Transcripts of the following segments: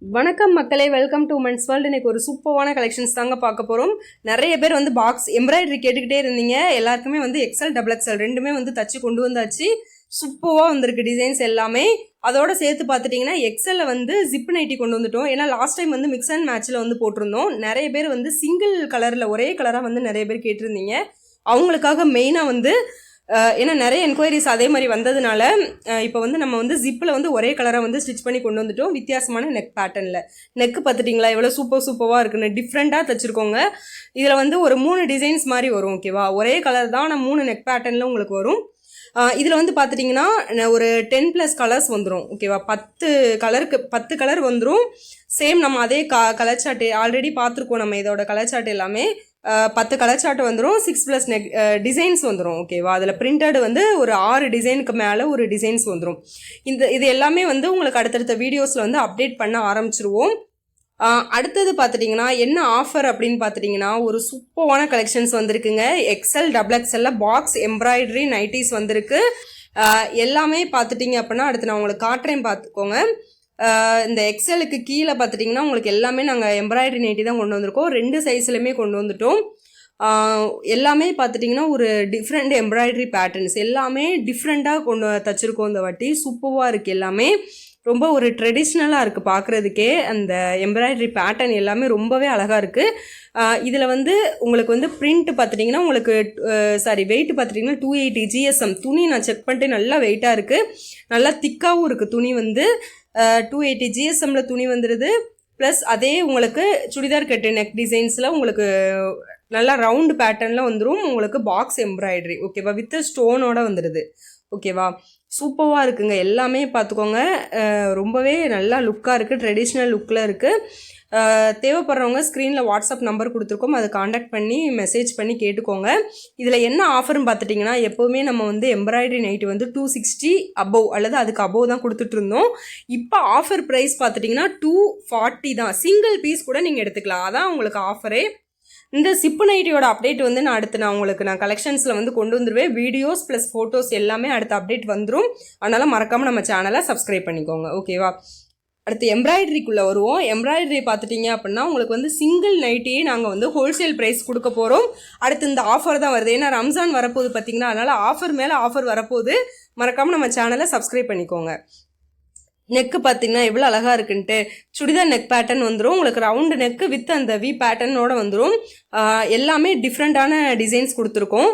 வணக்கம் மக்களே, welcome to men's world. இன்னைக்கு ஒரு சூப்பரான கலெக்ஷன்ஸ் தாங்க பார்க்க போகிறோம். நிறைய பேர் வந்து பாக்ஸ் எம்ப்ராய்டரி கேட்டுக்கிட்டே இருந்தீங்க. எல்லாருக்குமே வந்து எக்ஸல் டபுள் எக்ஸல் ரெண்டுமே வந்து தச்சு கொண்டு வந்தாச்சு. சூப்பராக வந்திருக்கு டிசைன்ஸ் எல்லாமே. அதோட சேர்த்து பார்த்துட்டிங்கன்னா எக்ஸலில் வந்து ஜிப் நைட்டி கொண்டு வந்துட்டோம். ஏன்னா லாஸ்ட் டைம் வந்து மிக்ஸ் அண்ட் மேட்ச்சில் வந்து போட்டிருந்தோம். நிறைய பேர் வந்து சிங்கிள் கலரில் ஒரே கலராக வந்து நிறைய பேர் கேட்டிருந்தீங்க. அவங்களுக்காக மெயினாக வந்து ஏன்னா நிறைய என்கொயரிஸ் அதே மாதிரி வந்ததுனால இப்போ வந்து நம்ம வந்து ஜிப்பில் வந்து ஒரே கலராக வந்து ஸ்டிச் பண்ணி கொண்டு வந்துட்டோம். வித்தியாசமான நெக் பேட்டர்னில். நெக்கு பார்த்துட்டிங்களா எவ்வளோ சூப்பராக இருக்குன்னு. டிஃப்ரெண்ட்டாக தைச்சிருக்கோங்க. இதில் வந்து ஒரு 3 டிசைன்ஸ் மாதிரி வரும். ஓகேவா, ஒரே கலர் தான் ஆனால் 3 நெக் பேட்டர்னில் உங்களுக்கு வரும். இதில் வந்து பார்த்துட்டிங்கன்னா ஒரு 10+ கலர்ஸ் வந்துடும். ஓகேவா, 10 கலர் வந்துடும். சேம் நம்ம அதே கலர் சார்ட் ஆல்ரெடி பார்த்துருக்கோம். நம்ம இதோட கலர் சார்ட் எல்லாமே 10 கலர் சார்ட் வந்துடும். 6+ டிசைன்ஸ் வந்துடும். ஓகேவா, அதில் பிரிண்டட் வந்து ஒரு 6 டிசைனுக்கு மேலே ஒரு டிசைன்ஸ் வந்துடும். இது எல்லாமே வந்து உங்களுக்கு அடுத்தடுத்த வீடியோஸில் வந்து அப்டேட் பண்ண ஆரம்பிச்சிருவோம். அடுத்தது பார்த்துட்டிங்கன்னா என்ன ஆஃபர் அப்படின்னு பார்த்துட்டிங்கன்னா ஒரு சூப்பரான கலெக்ஷன்ஸ் வந்திருக்குங்க. எக்ஸல் டபுள் எக்ஸலில் பாக்ஸ் எம்ப்ராய்டரி நைட்டிஸ் வந்திருக்கு. எல்லாமே பார்த்துட்டிங்க அப்படின்னா அடுத்து நான் உங்களுக்கு காட்டுறேன், பார்த்துக்கோங்க. இந்த எக்ஸலுக்கு கீழே பார்த்துட்டிங்கன்னா உங்களுக்கு எல்லாமே நாங்கள் எம்ப்ராய்டரி நைட்டி தான் கொண்டு வந்திருக்கோம். 2 சைஸ்லையுமே கொண்டு வந்துட்டோம். எல்லாமே பார்த்துட்டிங்கன்னா ஒரு டிஃப்ரெண்ட் எம்ப்ராய்டரி பேட்டர்ன்ஸ் எல்லாமே டிஃப்ரெண்ட்டாக கொண்டு தச்சுருக்கோம். இந்த வாட்டி சூப்பராக இருக்குது. எல்லாமே ரொம்ப ஒரு ட்ரெடிஷ்னலாக இருக்குது பார்க்குறதுக்கே. அந்த எம்ப்ராய்டரி பேட்டர்ன் எல்லாமே ரொம்பவே அழகாக இருக்குது. இதில் வந்து உங்களுக்கு வந்து பிரிண்ட் பார்த்துட்டிங்கன்னா உங்களுக்கு வெயிட் பார்த்துட்டிங்கன்னா 280 GSM துணி நான் செக் பண்ணிட்டு நல்லா வெயிட்டாக இருக்குது. நல்லா திக்காகவும் இருக்குது துணி வந்து. 280 GSMல துணி வந்துடுது. ப்ளஸ் அதே உங்களுக்கு சுடிதார் கட்டு நெக் டிசைன்ஸில் உங்களுக்கு நல்லா ரவுண்டு பேட்டர்னில் வந்துடும். உங்களுக்கு பாக்ஸ் எம்ப்ராய்டரி ஓகேவா, வித் ஸ்டோனோட வந்துடுது. ஓகேவா, சூப்பராக இருக்குங்க. எல்லாமே பார்த்துக்கோங்க, ரொம்பவே நல்லா லுக்காக இருக்குது. ட்ரெடிஷ்னல் லுக்கில் இருக்குது. தேவைப்படுறவங்க ஸ்க்ரீனில் வாட்ஸ்அப் நம்பர் கொடுத்துருக்கோம், அதை காண்டாக்ட் பண்ணி மெசேஜ் பண்ணி கேட்டுக்கோங்க. இதில் என்ன ஆஃபர்னு பார்த்துட்டிங்கன்னா எப்போவுமே நம்ம வந்து எம்ப்ராய்டரி நைட்டு வந்து 260 அபோவ் அல்லது அதுக்கு அபோவ் தான் கொடுத்துட்ருந்தோம். இப்போ ஆஃபர் ப்ரைஸ் பார்த்துட்டிங்கன்னா 240 தான். சிங்கிள் பீஸ் கூட நீங்கள் எடுத்துக்கலாம். அதான் உங்களுக்கு ஆஃபரே. இந்த சிப்பு நைட்டியோட அப்டேட் வந்து நான் உங்களுக்கு கலெக்ஷன்ஸில் வந்து கொண்டு வந்துடுவேன். வீடியோஸ் ப்ளஸ் ஃபோட்டோஸ் எல்லாமே அடுத்த அப்டேட் வந்துடும். அதனால் மறக்காமல் நம்ம சேனலை சப்ஸ்கிரைப் பண்ணிக்கோங்க. ஓகேவா, அடுத்து எம்ப்ராய்டரிக்குள்ளே வருவோம். எம்ப்ராய்டரி பார்த்துட்டிங்க அப்படின்னா உங்களுக்கு வந்து சிங்கிள் நைட்டியே நாங்கள் வந்து ஹோல்சேல் ப்ரைஸ் கொடுக்க போகிறோம். அடுத்து இந்த ஆஃபர் தான் வருது. ஏன்னா ரம்ஜான் வரப்போகுது பார்த்திங்கன்னா, அதனால் ஆஃபர் மேலே ஆஃபர் வரப்போகுது. மறக்காமல் நம்ம சேனலை சப்ஸ்கிரைப் பண்ணிக்கோங்க. நெக்கு பார்த்தீங்கன்னா எவ்வளோ அழகாக இருக்குன்ட்டு. சுடிதார் நெக் பேட்டர்ன் வந்துடும். உங்களுக்கு ரவுண்டு நெக்கு வித் அந்த வி பேட்டர்னோட வந்துடும். எல்லாமே டிஃப்ரெண்ட்டான டிசைன்ஸ் கொடுத்துருக்கோம்.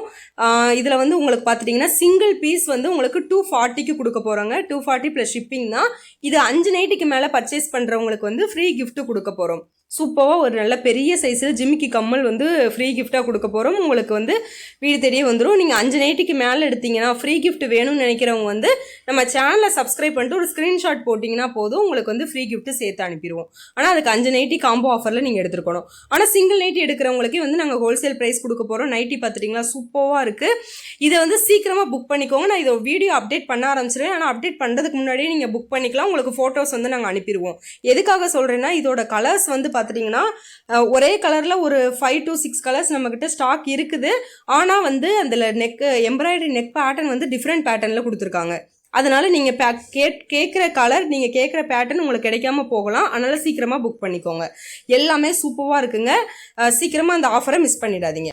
இதில் வந்து உங்களுக்கு பார்த்துட்டிங்கன்னா சிங்கிள் பீஸ் வந்து உங்களுக்கு 240க்கு கொடுக்க போகிறாங்க. 240 + ஷிப்பிங் தான். இது 5 நைட்டுக்கு மேலே பர்ச்சேஸ் பண்ணுறவங்களுக்கு வந்து ஃப்ரீ கிஃப்ட்டு கொடுக்க போகிறோம். சூப்பராக ஒரு நல்ல பெரிய சைஸில் ஜிமிக்கி கம்மல் வந்து ஃப்ரீ கிஃப்டாக கொடுக்க போகிறோம். உங்களுக்கு வந்து வீடு தேடியே வந்துடும். நீங்கள் 5 நைட்டுக்கு மேலே எடுத்தீங்கன்னா ஃப்ரீ கிஃப்ட் வேணும்னு நினைக்கிறவங்க வந்து நம்ம சேனலை சப்ஸ்கிரைப் பண்ணிட்டு ஒரு ஸ்க்ரீன்ஷாட் போட்டிங்கன்னா போதும், உங்களுக்கு வந்து ஃப்ரீ கிஃப்ட்டு சேர்த்து அனுப்பிடுவோம். ஆனால் அதுக்கு 5 நைட்டி காம்போ ஆஃபரில் நீங்கள் எடுத்துருக்கணும். ஆனால் சிங்கிள் நைட்டி எடுக்கிறவங்களுக்கே வந்து நாங்கள் ஹோல்சேல் ப்ரைஸ் கொடுக்க போகிறோம். நைட்டி பார்த்துட்டிங்களா சூப்பராக இருக்குது. இதை வந்து சீக்கிரமாக புக் பண்ணிக்கோங்க. நான் இதை வீடியோ அப்டேட் பண்ண ஆரம்பிச்சிருவேன். ஆனால் அப்டேட் பண்ணுறதுக்கு முன்னாடியே நீங்கள் புக் பண்ணிக்கலாம். உங்களுக்கு ஃபோட்டோஸ் வந்து நாங்கள் அனுப்பிடுவோம். எதுக்காக சொல்கிறேன்னா இதோட கலர்ஸ் வந்து பார்த்துட்டிங்கன்னா ஒரே கலரில் ஒரு 5 to 6 கலர்ஸ் நம்மக்கிட்ட ஸ்டாக் இருக்குது. ஆனால் வந்து அதில் எம்ப்ராய்டரி நெக் பேட்டர்ன் வந்து டிஃப்ரெண்ட் பேட்டர்னில் கொடுத்துருக்காங்க. அதனால் நீங்கள் கேட்குற கலர் நீங்கள் கேட்குற பேட்டர்ன் உங்களுக்கு கிடைக்காம போகலாம். அதனால் சீக்கிரமாக புக் பண்ணிக்கோங்க. எல்லாமே சூப்பராக இருக்குங்க. சீக்கிரமாக அந்த ஆஃபரை மிஸ் பண்ணிடாதீங்க.